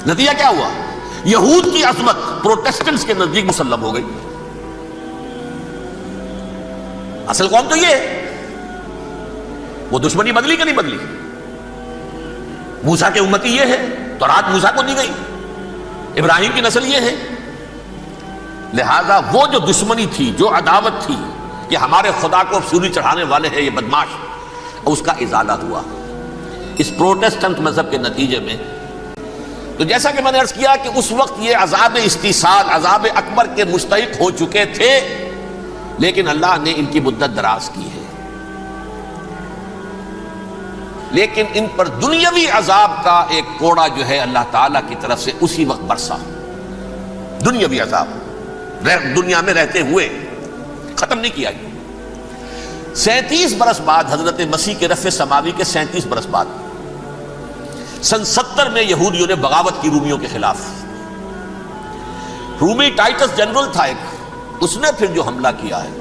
نتیجہ کیا ہوا؟ یہود کی عظمت پروٹیسٹنٹس کے نزدیک مسلم ہو گئی. اصل قوم تو یہ ہے. وہ دشمنی بدلی کہ نہیں بدلی؟ موسیٰ کے امتی یہ ہے، تورات موسیٰ کو دی گئی، ابراہیم کی نسل یہ ہے. لہذا وہ جو دشمنی تھی، جو عداوت تھی کہ ہمارے خدا کو سولی چڑھانے والے ہیں یہ بدماش، اس کا ازالہ ہوا اس پروٹیسٹنٹ مذہب کے نتیجے میں. تو جیسا کہ میں نے عرض کیا کہ اس وقت یہ عذاب استیصال، عذاب اکبر کے مستحق ہو چکے تھے، لیکن اللہ نے ان کی مدت دراز کی ہے. لیکن ان پر دنیاوی عذاب کا ایک کوڑا جو ہے اللہ تعالیٰ کی طرف سے اسی وقت برسا. دنیاوی عذاب دنیا میں رہتے ہوئے ختم نہیں کیا. 37 برس بعد حضرت مسیح کے رفع سماوی کے 37 برس بعد سن 70 میں یہودیوں نے بغاوت کی رومیوں کے خلاف. رومی ٹائٹس جنرل تھا ایک، اس نے پھر جو حملہ کیا ہے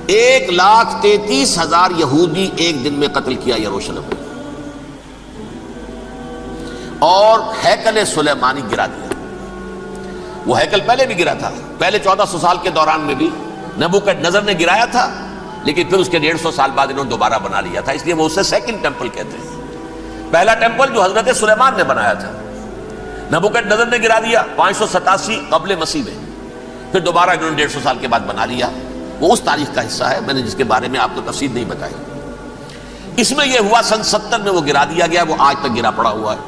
1,33,000 یہودی ایک دن میں قتل کیا یروشلم میں، اور ہیکل سلیمانی گرا دیا. وہ ہیکل پہلے بھی گرا تھا، پہلے 1400 سال کے دوران میں بھی نبوکڈنیزر نے گرایا تھا، لیکن پھر اس کے 150 سال بعد انہوں نے دوبارہ بنا لیا تھا، اس لیے وہ اسے سیکنڈ ٹیمپل کہتے ہیں. پہلا ٹیمپل جو حضرت سلیمان نے بنایا تھا نبوکڈنیزر نے گرا دیا 587 قبل مسیح میں، پھر دوبارہ انہوں نے 150 سال کے بعد بنا لیا. وہ اس تاریخ کا حصہ ہے میں نے جس کے بارے میں آپ کو تفصیل نہیں بتائی. اس میں یہ ہوا سن 70 میں وہ گرا دیا گیا، وہ آج تک گرا پڑا ہوا ہے.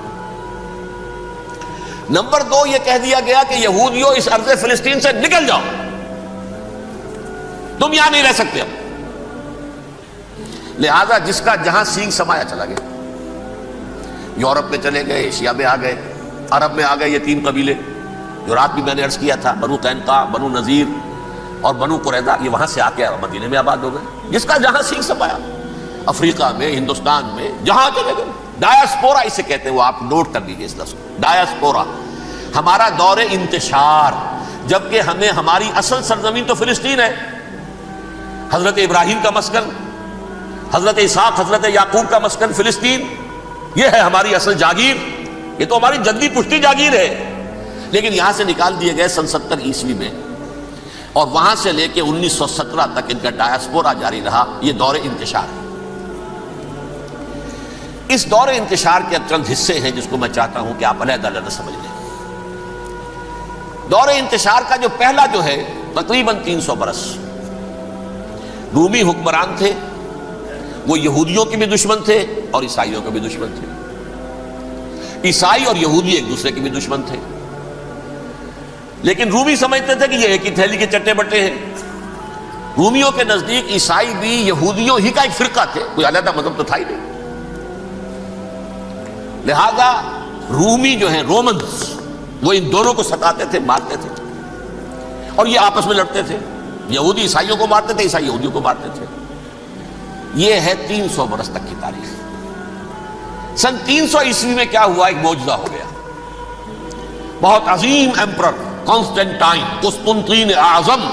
نمبر 2 یہ کہہ دیا گیا کہ یہودیوں اس ارض فلسطین سے نکل جاؤ، تم یہاں نہیں رہ سکتے اب. لہذا جس کا جہاں سینگ سمایا چلا گیا. یورپ میں چلے گئے، ایشیا میں آ گئے، عرب میں آ گئے. یہ 3 قبیلے جو رات بھی میں نے عرض کیا تھا، بنو قینقاع، بنو نذیر اور بنو قریظہ، یہ وہاں سے آ کے مدینے میں آباد ہو گئے. جس کا جہاں سینگ سمایا، افریقہ میں، ہندوستان میں، جہاں چلے گئے. ڈایاسپورا اسے کہتے ہیں، وہ آپ نوٹ کر لیجیے اس لفظ کو، ڈایاسپورا. ہمارا دور انتشار، جبکہ ہمیں ہماری اصل سرزمین تو فلسطین ہے، حضرت ابراہیم کا مسکن، حضرت اسحاق حضرت یعقوب کا مسکن فلسطین، یہ ہے ہماری اصل جاگیر، یہ تو ہماری جدی پشتی جاگیر ہے. لیکن یہاں سے نکال دیے گئے سن 70 عیسوی میں، اور وہاں سے لے کے 1917 تک ان کا ڈایاسپورا جاری رہا. یہ دور انتشار ہے. اس دور انتشار کے چند حصے ہیں جس کو میں چاہتا ہوں کہ آپ علیحدہ علیحدہ سمجھ لیں. دور انتشار کا جو پہلا جو ہے تقریباً 300 برس رومی حکمران تھے. وہ یہودیوں کے بھی دشمن تھے اور عیسائیوں کے بھی دشمن تھے. عیسائی اور یہودی ایک دوسرے کے بھی دشمن تھے، لیکن رومی سمجھتے تھے کہ یہ ایک ہی تھیلی کے چٹے بٹے ہیں. رومیوں کے نزدیک عیسائی بھی یہودیوں ہی کا ایک فرقہ تھے، کوئی علیحدہ مذہب تو تھا ہی نہیں. لہذا رومی جو ہیں رومنز، وہ ان دونوں کو ستاتے تھے، مارتے تھے، اور یہ آپس میں لڑتے تھے. یہودی عیسائیوں کو مارتے تھے، عیسائی یہودیوں کو مارتے تھے. یہ ہے 300 برس تک کی تاریخ. سن 300 عیسوی میں کیا ہوا؟ ایک معجزہ ہو گیا. بہت عظیم ایمپرر کانسٹینٹائن، قسطنطین اعظم،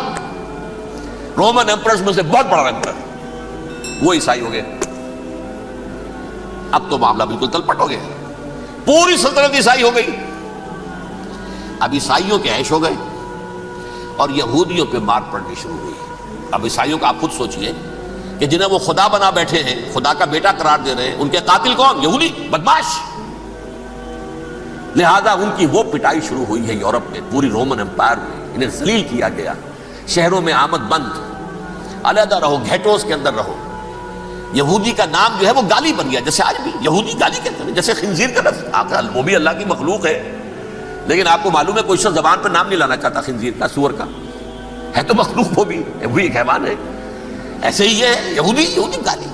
رومن ایمپررز میں سے بہت بڑا ایمپرر، وہ عیسائی ہو گئے. اب تو معاملہ بالکل تلپٹ ہو گیا، پوری سلطنت عیسائی ہو گئی. اب عیسائیوں کے عیش ہو گئے اور یہودیوں پہ مار پڑنی شروع ہوئی. اب عیسائیوں کا آپ خود سوچئے کہ جنہیں وہ خدا بنا بیٹھے ہیں، خدا کا بیٹا قرار دے رہے ہیں، ان کے قاتل کون؟ یہودی بدماش. لہذا ان کی وہ پٹائی شروع ہوئی ہے یورپ میں، پوری رومن امپائر میں. انہیں ذلیل کیا گیا، شہروں میں آمد بند، علیحدہ رہو، گھیٹوز کے اندر رہو. یہودی کا نام جو ہے وہ گالی بن گیا، جیسے آج بھی یہودی گالی کہتے ہیں، جیسے خنزیر کا لفظ. وہ بھی اللہ کی مخلوق ہے، لیکن آپ کو معلوم ہے کوئی شخص زبان پہ نام نہیں لانا چاہتا خنزیر کا، سور کا. ہے تو مخلوق، وہ بھی ایک حیوان ہے. ایسے ہی یہ ہے یہودی گالی،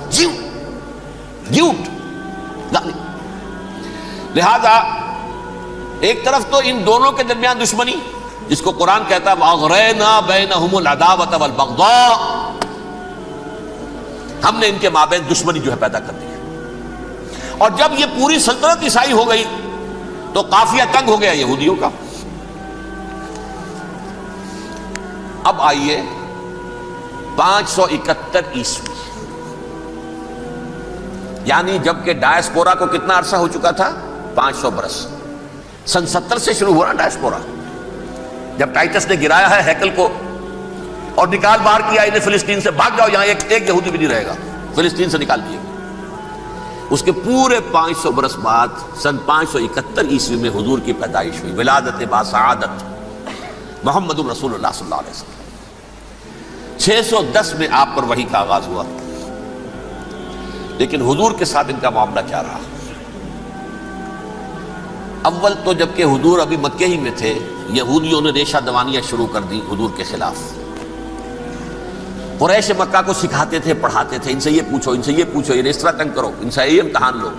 جیوٹ گالی. لہذا ایک طرف تو ان دونوں کے درمیان دشمنی، جس کو قرآن کہتا ہے وَأَغْرَيْنَا بَيْنَهُمُ الْعَدَاوَةَ وَالْبَغْضَاءَ، ہم نے ان کے مابین دشمنی جو ہے پیدا کر دی. اور جب یہ پوری سلطنت عیسائی ہو گئی تو قافیہ تنگ ہو گیا یہودیوں کا. اب آئیے 571 عیسوی، یعنی جب کہ ڈایاسپورا کو کتنا عرصہ ہو چکا تھا؟ 500 برس. سن 70 سے شروع ہوا نا ڈائسپورا، جب ٹائٹس نے گرایا ہے ہیکل کو اور نکال باہر کیا انہیں فلسطین سے، بھاگ جاؤ یہاں ایک یہودی بھی نہیں رہے گا، فلسطین سے نکال دیے گئے۔ اس کے پورے 500 برس بعد سن 571 عیسوی میں حضور کی پیدائش ہوئی، ولادت باسعادت محمد رسول اللہ صلی اللہ علیہ وسلم۔ 610 میں آپ پر وحی کا آغاز ہوا، لیکن حضور کے ساتھ ان کا معاملہ کیا رہا؟ اول تو جبکہ حضور ابھی مکے ہی میں تھے، یہودیوں نے ریشہ دوانیاں شروع کر دی حضور کے خلاف۔ قریش مکہ کو سکھاتے تھے، پڑھاتے تھے، ان سے یہ پوچھو، ان سے یہ پوچھو، یہ اس طرح تنگ کرو، ان سے یہ امتحان لو،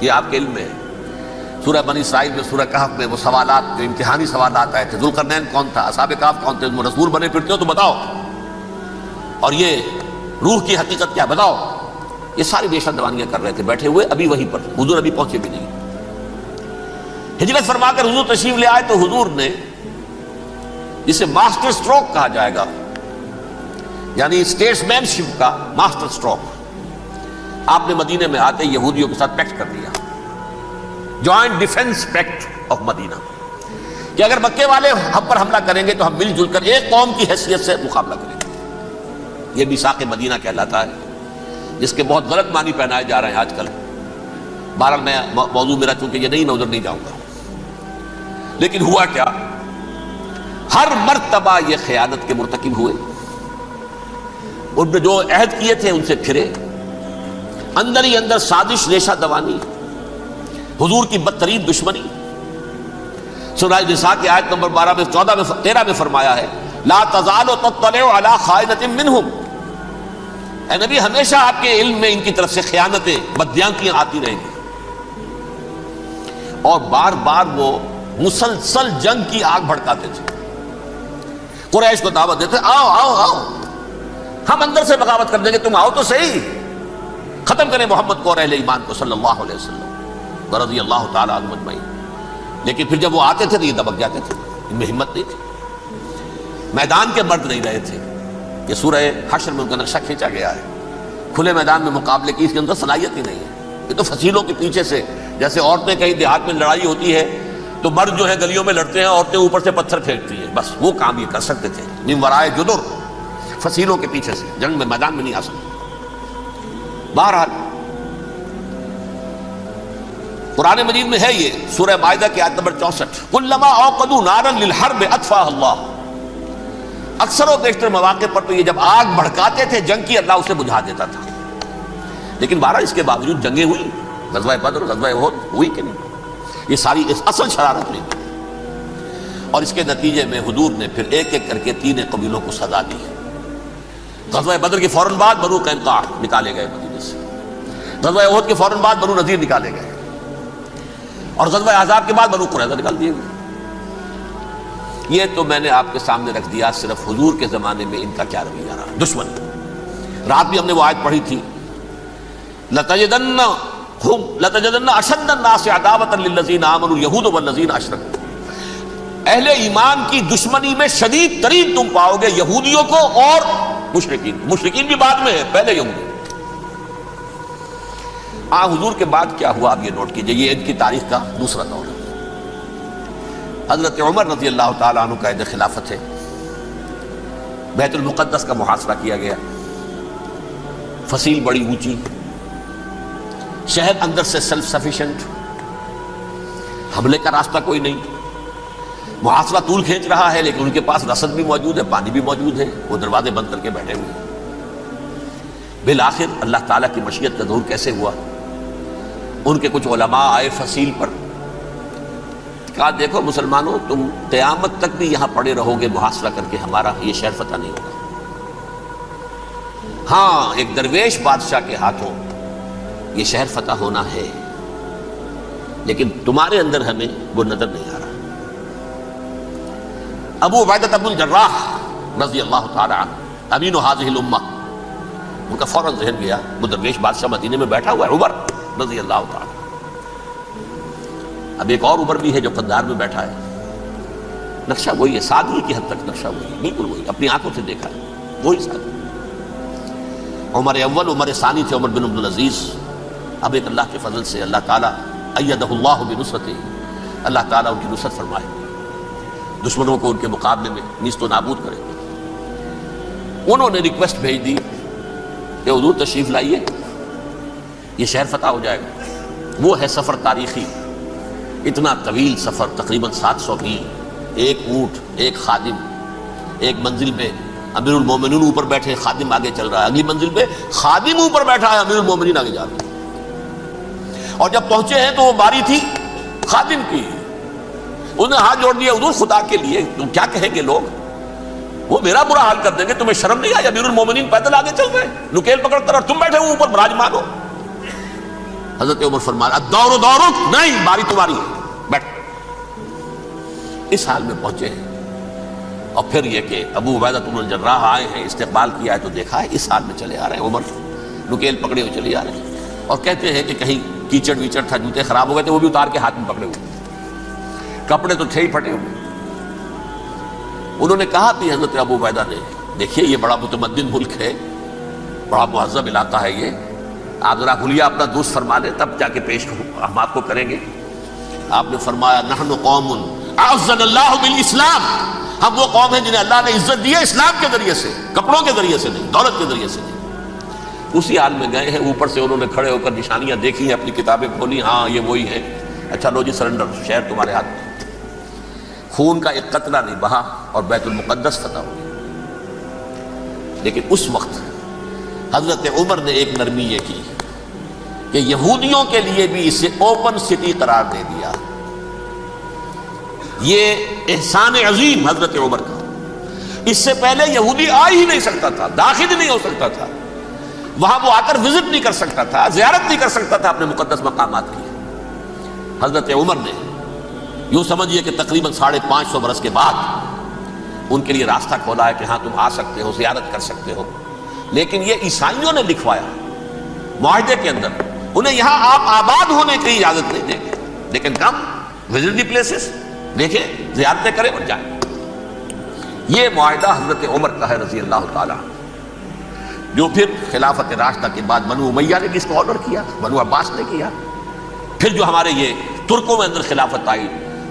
یہ آپ کے علم میں ہے۔ سورہ بنی اسرائیل میں، سورہ کہف میں وہ سوالات، جو امتحانی سوالات آئے تھے، ذوالقرنین کون تھا، اصحاب کہف کون تھے، تم رسول بنے پھرتے ہو تو بتاؤ، اور یہ روح کی حقیقت کیا بتاؤ، یہ ساری ریشہ دوانیاں کر رہے تھے بیٹھے ہوئے ابھی وہیں پر، حضور ابھی پہنچے بھی نہیں۔ ہجرت فرما کر حضور تشریف لے آئے تو حضور نے، جسے ماسٹر سٹروک کہا جائے گا، یعنی اسٹیٹس مین شپ کا ماسٹر سٹروک، آپ نے مدینے میں آتے یہودیوں کے ساتھ پیکٹ کر دیا، جوائنٹ ڈیفنس پیکٹ آف مدینہ، کہ اگر مکے والے ہم پر حملہ کریں گے تو ہم مل جل کر ایک قوم کی حیثیت سے مقابلہ کریں گے۔ یہ میثاق مدینہ کہلاتا ہے، جس کے بہت غلط معنی پہنائے جا رہے ہیں آج کل۔ بہرحال میں موضوع میرا چونکہ یہ نہیں، میں ادھر نہیں جاؤں گا، لیکن ہوا کیا، ہر مرتبہ یہ خیانت کے مرتکب ہوئے، ان نے جو عہد کیے تھے ان سے پھرے، اندر ہی اندر سازش، ریشہ دوانی، حضور کی بدترین دشمنی۔ سورہ نساء کی آیت نمبر 12 میں 13 میں فرمایا ہے، لا تزال تطلع علی خائنۃ منہم، اے نبی ہمیشہ آپ کے علم میں ان کی طرف سے خیانتیں، بدیانتیاں آتی رہیں گی، اور بار بار وہ مسلسل جنگ کی آگ بھڑکاتے تھے، قریش کو دعوت دیتے، آؤ آؤ آؤ ہم اندر سے بغاوت کر دیں گے، تم آؤ تو صحیح، ختم کریں محمد کو اور اہل ایمان کو صلی اللہ علیہ وسلم ورضی اللہ تعالی عنہم اجمعین۔ لیکن پھر جب وہ آتے تھے تو یہ دبک جاتے تھے، ان میں ہمت نہیں تھی، میدان کے مرد نہیں رہے تھے۔ یہ سورہ حشر میں ان کا نقشہ کھینچا گیا ہے، کھلے میدان میں مقابلے کی اس کے اندر صلاحیت ہی نہیں ہے۔ یہ تو فصیلوں کے پیچھے سے، جیسے عورتیں کہیں دیہات میں لڑائی ہوتی ہے تو مرد جو ہے گلیوں میں لڑتے ہیں، عورتیں اوپر سے پتھر پھینکتی ہیں، بس وہ کام یہ کر سکتے تھے، من ورائے جدر، فصیلوں کے پیچھے سے، جنگ میں میدان میں نہیں آ سکتے۔ بہرحال قرآن مجید میں ہے یہ، سورہ مائدہ کی آیت نمبر 64، کلما اوقدوا نارا للحرب اطفاها اللہ، اکثر و بیشتر مواقع پر تو یہ جب آگ بھڑکاتے تھے جنگ کی، اللہ اسے بجھا دیتا تھا۔ لیکن بہرحال اس کے باوجود جنگیں ہوئی، غزوہ بدر، غزوہ احد ہوئی کہ نہیں، یہ ساری اصل شرارت نہیں ہوئی، اور اس کے نتیجے میں حضور نے پھر ایک ایک کر کے 3 قبیلوں کو سزا دی۔ غزوہ بدر کے فوراً بعد بنو قینقاع نکالے گئے مدینے سے، غزوہ احد کے فوراً بعد بنو نذیر نکالے گئے، اور غزوہ احزاب کے بعد بنو قریظہ نکال دیے گئے۔ یہ تو میں نے آپ کے سامنے رکھ دیا صرف حضور کے زمانے میں ان کا کیا رویہ رہا، دشمن۔ رات بھی ہم نے وہ آیت پڑھی تھی، لَتَجِدَنَّ أَشَدَّ النَّاسِ عَدَاوَةً لِلَّذِينَ آمَنُوا الْيَهُودُ وَالَّذِينَ أَشْرَكُوا، اہل ایمان کی دشمنی میں شدید ترین تم پاؤ گے یہودیوں کو اور مشرکین بھی بعد میں ہے، پہلے یہودی۔ حضور کے بعد کیا ہوا آپ یہ نوٹ کیجئے، یہ ان کی تاریخ کا دوسرا دور ہے۔ حضرت عمر رضی اللہ تعالیٰ عنہ کا عہد خلافت ہے، بیت المقدس کا محاصرہ کیا گیا، فصیل بڑی اونچی، شہر اندر سے سیلف سفیشینٹ، حملے کا راستہ کوئی نہیں، محاصرہ طول کھینچ رہا ہے، لیکن ان کے پاس رسد بھی موجود ہے، پانی بھی موجود ہے، وہ دروازے بند کر کے بیٹھے ہوئے۔ بالآخر اللہ تعالیٰ کی مشیت کا ظہور کیسے ہوا، ان کے کچھ علماء آئے فصیل پر، کہا دیکھو مسلمانوں، تم قیامت تک بھی یہاں پڑے رہو گے محاصرہ کر کے، ہمارا یہ شہر فتح نہیں ہوگا۔ ہاں ایک درویش بادشاہ کے ہاتھوں یہ شہر فتح ہونا ہے، لیکن تمہارے اندر ہمیں وہ نظر نہیں آ رہا۔ ابو عبیدہ بن الجراح رضی اللہ تعالی عنہ، امین هذه الامہ، ان کا فوراً ذہن گیا، وہ درویش بادشاہ مدینے میں بیٹھا ہوا ہے، عمر رضی اللہ تعالی۔ اب ایک اور عمر بھی ہے جو قندار میں بیٹھا ہے، نقشہ وہی ہے، سادگی کی حد تک نقشہ وہی ہے، بالکل وہی، اپنی آنکھوں سے دیکھا ہے، وہی سادگی۔ عمر اول، عمر ثانی تھے عمر بن عبد العزیز۔ اب ایک اللہ کے فضل سے اللہ تعالیٰ ایدہ اللہ بنصرتہ، اللہ تعالیٰ ان کی نصرت فرمائے، دشمنوں کو ان کے مقابلے میں نیست و نابود کرے۔ انہوں نے ریکویسٹ بھیج دی کہ حضور تشریف لائیے، یہ شہر فتح ہو جائے گا۔ وہ ہے سفر تاریخی، اتنا طویل سفر، تقریباً 700 میل، ایک اونٹ، ایک خادم، ایک منزل پہ امیر المومنین اوپر بیٹھے، خادم آگے چل رہا ہے، اگلی منزل پہ خادم اوپر بیٹھا ہے، امیر المومنین آگے جا رہے ہیں۔ اور جب پہنچے ہیں تو وہ باری تھی خادم کی، انہوں نے ہاتھ جوڑ دیا، حضور خدا کے لیے تم کیا کہیں گے لوگ، وہ میرا برا حال کر دیں گے، تمہیں شرم نہیں آئی؟ امیر المومنین پیدل آگے چل رہے ہیں نکیل پکڑ کر، اور تم بیٹھے ہو اوپر براجمان ہو۔ حضرت عمر فرمایا الدور دورک، نہیں باری تمہاری ہے، بیٹھ۔ اس حال میں پہنچے ہیں، اور پھر یہ کہ ابو عبیدہ بن الجراح آئے ہیں، استقبال کیا ہے تو دیکھا ہے اس حال میں چلے آ رہے ہیں، عمر نکیل پکڑے ہوئے چلے آ رہے ہیں، اور کہتے ہیں کہ کہیں کیچڑ ویچڑ تھا، جوتے خراب ہو گئے تھے، وہ بھی اتار کے ہاتھ میں پکڑے ہوئے، کپڑے تو تھے ہی پھٹے ہوئے۔ انہوں نے کہا کہ حضرت ابو عبیدہ نے، دیکھیے یہ بڑا متمدن ملک ہے، بڑا مہذب علاقہ ہے یہ، آپ ذرا حلیہ اپنا دوست فرما لیں تب جا کے پیش ہم آپ کو کریں گے۔ آپ نے فرمایا نحن قوم اعزنا اللہ بالاسلام، ہم وہ قوم ہیں جنہیں اللہ نے عزت دی ہے اسلام کے ذریعے سے، کپڑوں کے ذریعے سے نہیں، دولت کے ذریعے سے نہیں۔ اسی حال میں گئے ہیں، اوپر سے انہوں نے کھڑے ہو کر نشانیاں دیکھی ہیں، اپنی کتابیں کھولی، ہاں یہ وہی ہے، اچھا لو جی سرنڈر، شہر تمہارے ہاتھ میں۔ خون کا ایک قطرہ نہیں بہا اور بیت المقدس فتح ہو گیا۔ لیکن اس وقت حضرت عمر نے ایک نرمی یہ کی کہ یہودیوں کے لیے بھی اسے اوپن سٹی قرار دے دیا۔ یہ احسان عظیم حضرت عمر کا، اس سے پہلے یہودی آ ہی نہیں سکتا تھا، داخل نہیں ہو سکتا تھا، وہاں وہ آ کر وزٹ نہیں کر سکتا تھا، زیارت نہیں کر سکتا تھا اپنے مقدس مقامات کی۔ حضرت عمر نے یوں سمجھیے کہ تقریباً 550 برس کے بعد ان کے لیے راستہ کھولا ہے کہ ہاں تم آ سکتے ہو، زیارت کر سکتے ہو۔ لیکن یہ عیسائیوں نے لکھوایا معاہدے کے اندر، انہیں یہاں آپ آباد ہونے کی اجازت نہیں دیں گے، لیکن کم وزٹ دی پلیسز، دیکھیں زیارتیں کریں اور جائیں۔ یہ معاہدہ حضرت عمر کا ہے رضی اللہ تعالیٰ، جو پھر خلافت راشدہ کے بعد بنو امیہ نے کس کو آرڈر کیا، بنو عباس نے کیا۔ پھر جو ہمارے یہ ترکوں میں اندر خلافت آئی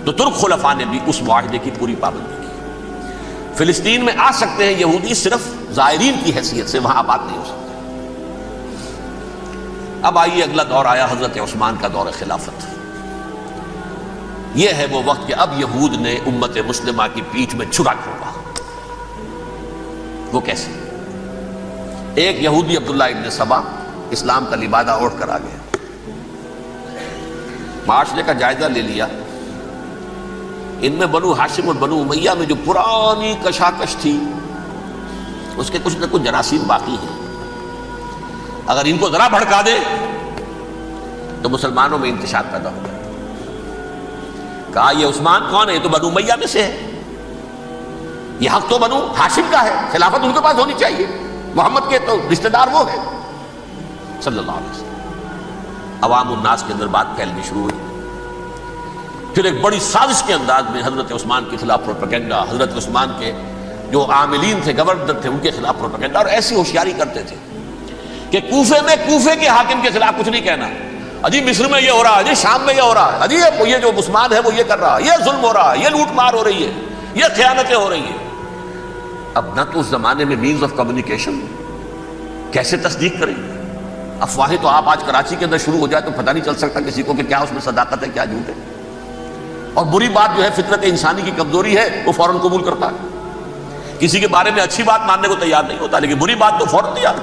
تو ترک خلفاء نے بھی اس معاہدے کی پوری پابندی کی۔ فلسطین میں آ سکتے ہیں یہودی صرف زائرین کی حیثیت سے، وہاں آباد نہیں ہو سکتے۔ اب آئیے اگلا دور آیا حضرت عثمان کا دور خلافت۔ یہ ہے وہ وقت کہ اب یہود نے امت مسلمہ کی پیٹھ میں چھرا کھولا۔ وہ کیسے؟ ایک یہودی عبداللہ ابن سبا اسلام کا لبادہ اوڑھ کر آ گیا، معاشرے کا جائزہ لے لیا، ان میں بنو ہاشم اور بنو امیہ میں جو پرانی کشاکش تھی اس کے کچھ نہ کچھ جراثیم باقی ہیں، اگر ان کو ذرا بھڑکا دے تو مسلمانوں میں انتشار پیدا ہو جائے۔ کہا یہ عثمان کون ہے؟ یہ تو بنو امیہ میں سے ہے، یہ حق تو بنو ہاشم کا ہے، خلافت ان کے پاس ہونی چاہیے، محمد کے تو رشتہ دار وہ ہے صلی اللہ علیہ وسلم۔ عوام الناس کے اندر بات پھیلنی شروع ہوئی، پھر ایک بڑی سازش کے انداز میں حضرت عثمان کے خلاف پروپیگنڈا، حضرت عثمان کے جو عاملین تھے، گورنر تھے، ان کے خلاف پروپیگنڈا، اور ایسی ہوشیاری کرتے تھے کہ کوفے میں کوفے کے حاکم کے خلاف کچھ نہیں کہنا، اجی مصر میں یہ ہو رہا ہے، اجی شام میں یہ ہو رہا ہے، اجی یہ جو عثمان ہے وہ یہ کر رہا ہے، یہ ظلم ہو رہا ہے، یہ لوٹ مار ہو رہی ہے، یہ خیانتیں ہو رہی ہیں۔ اب نہ تو اس زمانے میں مینز آف کمیونیکیشن، کیسے تصدیق کریں؟ افواہیں تو آپ آج کراچی کے اندر شروع ہو جائے تو پتہ نہیں چل سکتا کسی کو کہ کیا اس میں صداقت ہے، کیا جھوٹ ہے، اور بری بات جو ہے فطرت انسانی کی کمزوری ہے، وہ فوراً قبول کرتا ہے، کسی کے بارے میں اچھی بات ماننے کو تیار نہیں ہوتا، لیکن بری بات تو فوراً تیار۔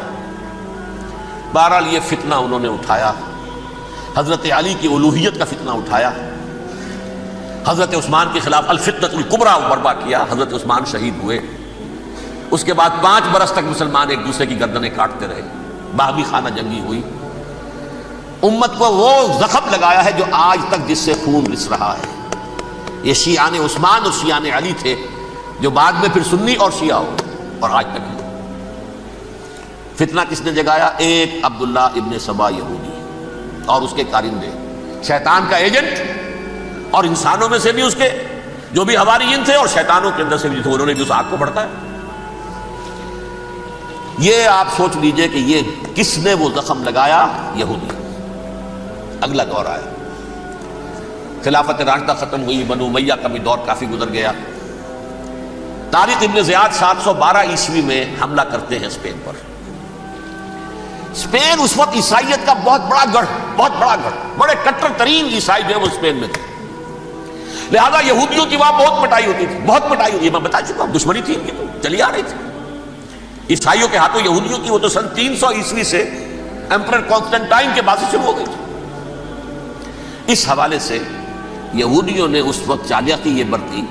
بہرحال یہ فتنہ انہوں نے اٹھایا، حضرت علی کی الوہیت کا فتنہ اٹھایا، حضرت عثمان کے خلاف الفتنۃ الکبریٰ برپا کیا، حضرت عثمان شہید ہوئے۔ اس کے بعد 5 برس تک مسلمان ایک دوسرے کی گردنیں کاٹتے رہے، باہمی خانہ جنگی ہوئی، امت کو وہ زخم لگایا ہے جو آج تک جس سے خون رس رہا ہے۔ یہ شیعان عثمان اور شیعان علی تھے جو بعد میں پھر سنی اور شیعہ ہو، اور آج تک ہے۔ فتنہ کس نے جگایا؟ ایک عبداللہ ابن سبا یہودی اور اس کے کارندے، شیطان کا ایجنٹ، اور انسانوں میں سے بھی اس کے جو بھی حواریین تھے اور شیطانوں کے اندر سے بھی تھے، انہوں نے بھی اس آگ کو بڑھتا ہے۔ یہ آپ سوچ لیجئے کہ یہ کس نے وہ زخم لگایا؟ یہودی۔ اگلا دور آیا، خلافت راشدہ ختم ہوئی، بنو امیہ کا بھی دور کافی گزر گیا۔ طارق ابن زیاد 712 عیسوی میں حملہ کرتے ہیں اسپین پر۔ اسپین اس وقت عیسائیت کا بہت بڑا گڑھ، بڑے کٹر ترین عیسائی جو ہے وہ اسپین میں تھے، لہذا یہودیوں کی وہاں بہت پٹائی ہوتی تھی، میں بتا چکا ہوں، دشمنی تھی ان کی تو چلی آ رہی تھی عیسائیوں کے ہاتھوں یہودیوں کی، وہ تو سن 300 عیسوی سے ایمپرر کانسٹنٹائن کے بعد سے شروع ہو گئی تھی۔ اس حوالے سے یہودیوں نے اس وقت چالاکی یہ برتی،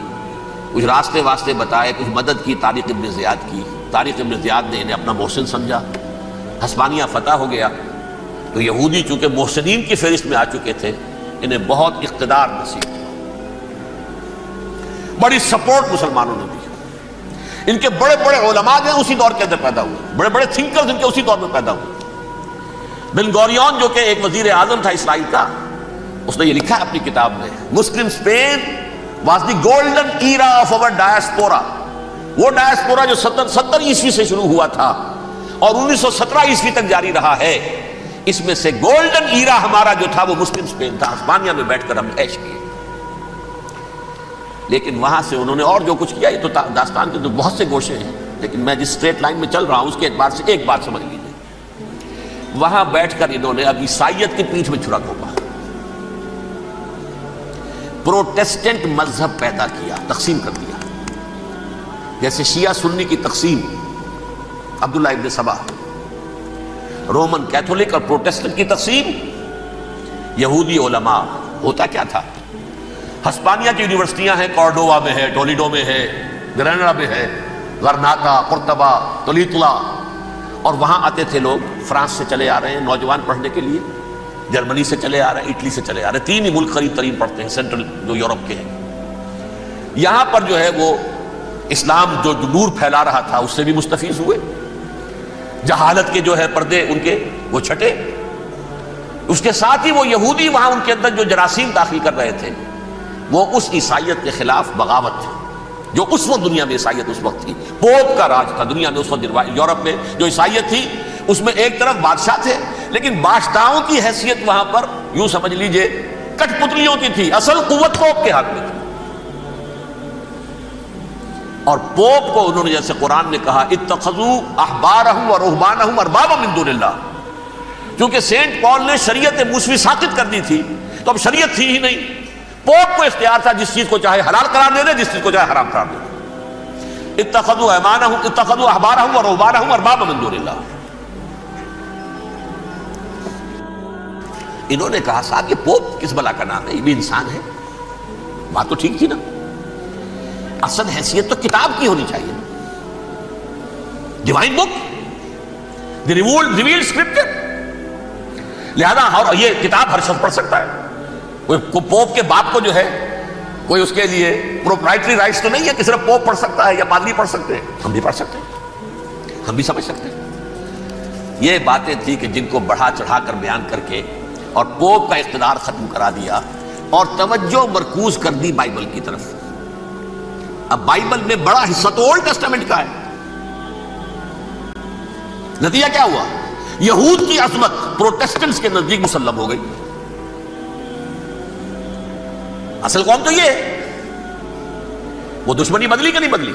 کچھ راستے واسطے بتائے، کچھ مدد کی طارق ابن زیاد کی۔ طارق ابن زیاد نے انہیں اپنا محسن سمجھا، ہسپانیہ فتح ہو گیا تو یہودی چونکہ محسنین کی فہرست میں آ چکے تھے، انہیں بہت اقتدار نصیب ہوا، بڑی سپورٹ مسلمانوں نے دی۔ ان کے بڑے بڑے علماء جو اسی دور کے اندر پیدا ہوئے، بڑے بڑے تھنکرز ان کے اسی دور میں پیدا ہوئے۔ بن گوریون جو کہ ایک وزیر اعظم تھا اسرائیل کا، اس نے یہ لکھا ہے اپنی کتاب میں، Muslim Spain was the golden era of our diaspora. وہ ڈائسپورا جو 70 عیسوی سے شروع ہوا تھا اور 1917 عیسوی تک جاری رہا ہے، اس میں سے گولڈن ایرا ہمارا جو تھا وہ مسلم اسپین تھا۔ ہسپانیہ میں بیٹھ کر ہم عیش کیے، لیکن وہاں سے انہوں نے اور جو کچھ کیا، یہ تو داستان کے تو بہت سے گوشے ہیں، لیکن میں جس اسٹریٹ لائن میں چل رہا ہوں اس کے اعتبار سے ایک بات سمجھ لیجیے، وہاں بیٹھ کر انہوں نے اب عیسائیت کی پیٹھ میں چھرا گھونپا، پروٹیسٹنٹ مذہب پیدا کیا، تقسیم کر دیا، جیسے شیعہ سنی کی تقسیم، عبداللہ ابن سبا، رومن کیتھولک اور پروٹیسٹنٹ کی تقسیم، یہودی علماء۔ ہوتا کیا تھا، ہسپانیہ کی یونیورسٹیاں ہیں، کارڈووا میں ہے، ٹولیڈو میں ہے، گریناڈا میں ہے، غرناطہ، قرطبہ، تولیتلا، اور وہاں آتے تھے لوگ، فرانس سے چلے آ رہے ہیں نوجوان پڑھنے کے لیے، جرمنی سے چلے آ رہے ہیں، اٹلی سے چلے آ رہے ہیں، تین ہی ملک قریب ترین پڑھتے ہیں سینٹرل جو یورپ کے ہیں۔ یہاں پر جو ہے وہ اسلام جو نور پھیلا رہا تھا اس سے بھی مستفیض ہوئے، جہالت کے جو ہے پردے ان کے وہ چھٹے، اس کے ساتھ ہی وہ یہودی وہاں ان کے اندر جو جراثیم داخل کر رہے تھے وہ اس عیسائیت کے خلاف بغاوت تھی، جو اس وقت دنیا میں عیسائیت اس وقت تھی، پوپ کا راج تھا دنیا میں اس وقت، یورپ میں جو عیسائیت تھی اس میں ایک طرف بادشاہ تھے، لیکن بادشاہوں کی حیثیت وہاں پر یوں سمجھ لیجئے کٹ پتلیوں کی تھی، اصل قوت پوپ کے ہاتھ میں تھی۔ اور پوپ کو انہوں نے جیسے قرآن نے کہا اتخذوا احبارهم ورهبانهم اربابا من دون اللہ، کیونکہ سینٹ پال نے شریعت موسوی ساقط کر دی تھی تو اب شریعت تھی ہی نہیں، پوپ کو اختیار تھا جس چیز کو چاہے حلال قرار دے دے، جس چیز کو چاہے حرام قرار دے دے۔ اتخذوا احبارهم ورهبانهم اربابا من دون اللہ۔ انہوں نے کہا صاحب یہ پوپ کس بلا کا نام ہے، یہ بھی انسان ہے، بات تو ٹھیک تھی نا، اصل حیثیت تو کتاب کی ہونی چاہیے، ڈیوائن بک، دی ریویلڈ اسکرپچر، لہذا اور یہ کتاب ہر شخص پڑھ سکتا ہے، کوئی پوپ کے باپ کو جو ہے کوئی اس کے لیے پروپرائٹری رائٹس تو نہیں ہے کہ صرف پوپ پڑھ سکتا ہے یا پادری پڑھ سکتے ہیں، ہم بھی پڑھ سکتے ہیں، ہم بھی سمجھ سکتے ہیں۔ یہ باتیں تھی کہ جن کو بڑھا چڑھا کر بیان کر کے اور پوپ کا اقتدار ختم کرا دیا اور توجہ مرکوز کر دی بائبل کی طرف۔ اب بائبل میں بڑا حصہ تو اولڈ ٹیسٹامنٹ کا ہے، نتیجہ کیا ہوا، یہود کی عظمت پروٹیسٹنٹس کے نزدیک مسلم ہو گئی۔ اصل قوم تو یہ ہے، وہ دشمنی بدلی کہ نہیں بدلی،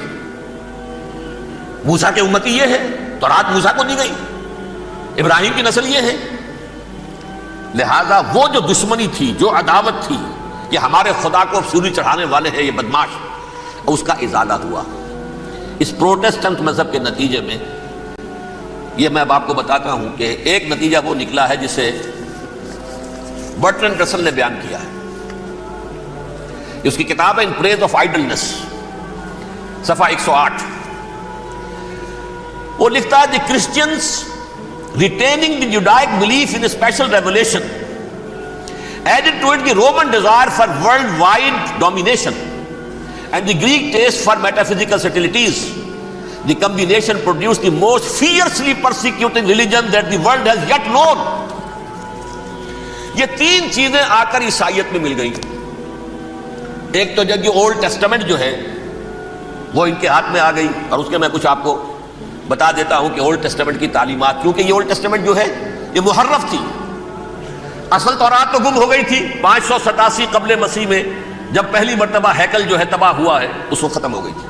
موسیٰ کے امتی یہ ہے، تورات موسیٰ کو دی گئی، ابراہیم کی نسل یہ ہے، لہذا وہ جو دشمنی تھی، جو عداوت تھی کہ ہمارے خدا کو سولی چڑھانے والے ہیں یہ بدماش، اس کا ازالہ ہوا اس پروٹیسٹنٹ مذہب کے نتیجے میں۔ یہ میں اب آپ کو بتاتا ہوں کہ ایک نتیجہ وہ نکلا ہے جسے برٹرینڈ رسل نے بیان کیا ہے، اس کی کتاب ہے ان پریز آف آئیڈلنس، صفحہ 108۔ وہ لکھتا ہے دی Christians retaining the Judaic belief in a special revelation added to it the Roman desire for worldwide domination and the Greek taste for metaphysical subtleties. The combination produced the most fiercely persecuting religion that the world has yet known. یہ تین چیزیں آ کر عیسائیت میں مل گئیں۔ ایک تو جب یہ اولڈ ٹیسٹمنٹ جو ہے وہ ان کے ہاتھ میں آ گئی، اور اس کے میں کچھ آپ کو بتا دیتا ہوں کہ اولڈ ٹیسٹمنٹ کی تعلیمات، کیونکہ یہ اولڈ ٹیسٹمنٹ جو ہے یہ محرف تھی، اصل تورات تو گم ہو گئی تھی 587 قبل مسیح میں، جب پہلی مرتبہ ہیکل جو ہے تباہ ہوا ہے، اس وقت ختم ہو گئی تھی۔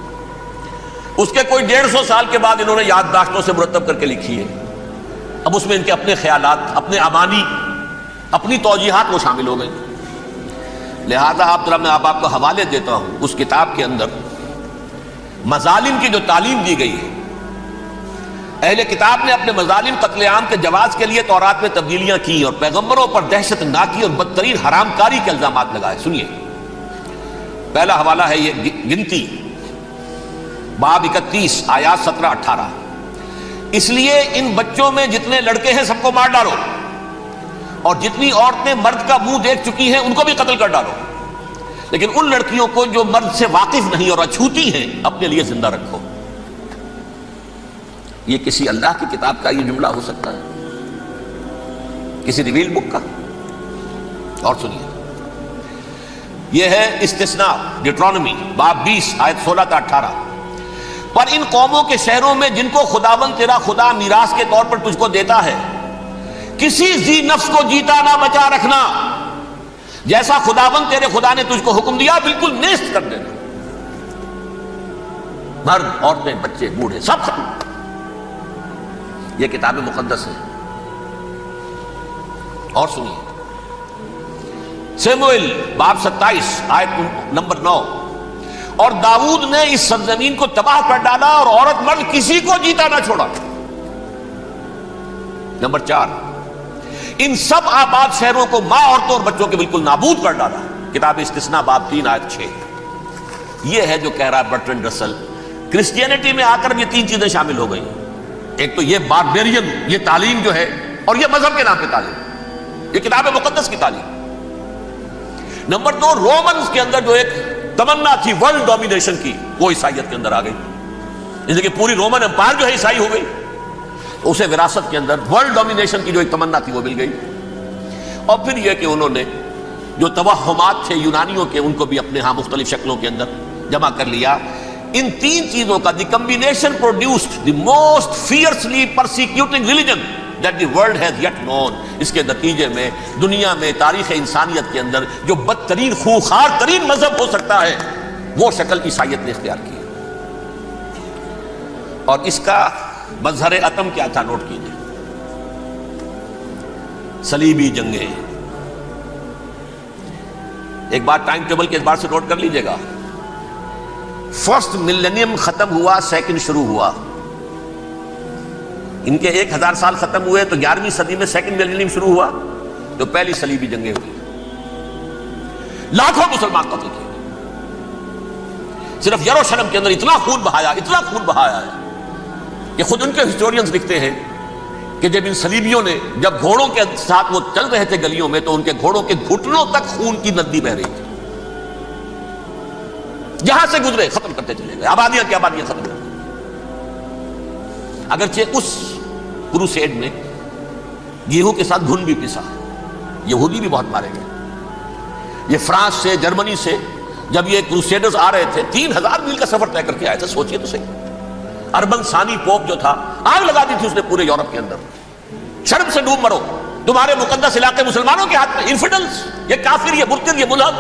اس کے کوئی 150 سال کے بعد انہوں نے یادداشتوں سے مرتب کر کے لکھی ہے۔ اب اس میں ان کے اپنے خیالات، اپنے امانی، اپنی توجیحات وہ شامل ہو گئی۔ لہذا میں آپ کو حوالے دیتا ہوں، اس کتاب کے اندر مظالم کی جو تعلیم دی گئی ہے، اہل کتاب نے اپنے مظالم قتل عام کے جواز کے لیے تورات میں تبدیلیاں کی اور پیغمبروں پر دہشت ناکی اور بدترین حرام کاری کے الزامات لگائے۔ سنیے، پہلا حوالہ ہے یہ گنتی باب 31 آیات 17-18۔ اس لیے ان بچوں میں جتنے لڑکے ہیں سب کو مار ڈالو، اور جتنی عورتیں مرد کا منہ دیکھ چکی ہیں ان کو بھی قتل کر ڈالو، لیکن ان لڑکیوں کو جو مرد سے واقف نہیں اور اچھوتی ہیں اپنے لیے زندہ رکھو۔ یہ کسی اللہ کی کتاب کا یہ جملہ ہو سکتا ہے؟ کسی ریویل بک کا؟ اور سنیے، یہ ہے استثناء ڈیٹرانومی باب 20 آیت 16-18۔ پر ان قوموں کے شہروں میں جن کو خداوند تیرا خدا میراث کے طور پر تجھ کو دیتا ہے، کسی ذی نفس کو جیتا نہ بچا رکھنا، جیسا خداوند تیرے خدا نے تجھ کو حکم دیا بالکل نیست کر دینا۔ مرد، عورتیں، بچے، بوڑھے سب ختم۔ یہ کتاب مقدس ہے۔ اور سنیے، سیموئیل باب 27 آیت نمبر 9۔ اور داؤد نے اس سرزمین کو تباہ کر ڈالا اور عورت مرد کسی کو جیتا نہ چھوڑا۔ نمبر 4، ان سب آباد شہروں کو ماں، عورتوں اور بچوں کے بالکل نابود کر ڈالا۔ کتاب استثناء باب 3 آیت 6۔ یہ ہے جو کہہ رہا ہے برٹرنڈ رسل، کرسچینٹی میں آ کر یہ تین چیزیں شامل ہو گئی۔ ایک تو یہ باربیرین، یہ تعلیم جو ہے، اور یہ مذہب کے نام پہ تعلیم، یہ کتاب مقدس کی تعلیم۔ نمبر 2، رومنز کے اندر جو ایک تمنا تھی ورلڈ ڈومینیشن کی، وہ عیسائیت کے اندر آ گئی، جیسے کہ پوری رومن امپائر جو ہے عیسائی ہو گئی، تو اسے وراثت کے اندر ورلڈ ڈومینیشن کی جو ایک تمنا تھی وہ مل گئی۔ اور پھر یہ کہ انہوں نے جو توہمات تھے یونانیوں کے، ان کو بھی اپنے ہاں مختلف شکلوں کے اندر جمع کر لیا۔ ان تین چیزوں کا the combination produced the most fiercely persecuting religion that the world has yet known۔ اس کے نتیجے میں دنیا میں تاریخ انسانیت کے اندر جو بدترین خوخار ترین مذہب ہو سکتا ہے، وہ شکل عیسائیت نے اختیار کی۔ اور اس کا مظہر عتم کیا تھا؟ نوٹ کیجیے، صلیبی جنگیں۔ ایک بات ٹائم ٹیبل کے اعتبار سے نوٹ کر لیجئے گا، فرسٹ ملینیم ختم ہوا، سیکنڈ شروع ہوا۔ ان کے 1000 سال ختم ہوئے تو 11ویں صدی میں سیکنڈ ملینیم شروع ہوا، تو پہلی صلیبی جنگیں ہوئی، لاکھوں مسلمان قتل کیے۔ صرف یروشلم کے اندر اتنا خون بہایا ہے کہ خود ان کے ہسٹورینز لکھتے ہیں کہ جب ان صلیبیوں نے، جب گھوڑوں کے ساتھ وہ چل رہے تھے گلیوں میں، تو ان کے گھوڑوں کے گھٹنوں تک خون کی ندی بہ رہی تھی۔ جہاں سے گزرے ختم کرتے چلے گئے، آبادیاں کی آبادیاں ختم کر دی۔ اگرچہ اس کروسیڈ میں گیہوں کے ساتھ گھن بھی پسا، یہودی بھی بہت مارے گئے۔ یہ فرانس سے، جرمنی سے جب یہ کروسیڈرز آ رہے تھے، 3000 میل کا سفر طے کر کے آئے تھے۔ سوچئے تو صحیح، اربن ثانی پوپ جو تھا، آگ لگا دی تھی اس نے پورے یورپ کے اندر، شرم سے ڈوب مرو، تمہارے مقدس علاقے مسلمانوں کے ہاتھ میں، انفیڈلز، یہ کافر، یہ مرتد، یہ ملحد۔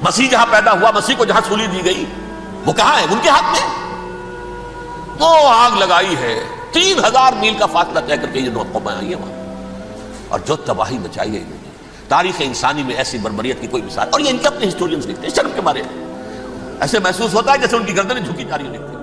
مسیح جہاں پیدا ہوا، مسیح کو جہاں سولی دی گئی، وہ کہاں ہے؟ ان کے ہاتھ میں۔ وہ آگ لگائی ہے، 3000 میل کا فاصلہ طے کر کے یہ قومیں آئی ہیں وہاں، اور جو تباہی مچائی ہے انہوں نے۔ تاریخ انسانی میں ایسی بربریت کی کوئی مثال، اور یہ ان کے اپنے ہسٹورینز لکھتے ہیں۔ شرم کے بارے میں ایسے محسوس ہوتا ہے جیسے ان کی گردنیں جھکی جا رہی ہیں۔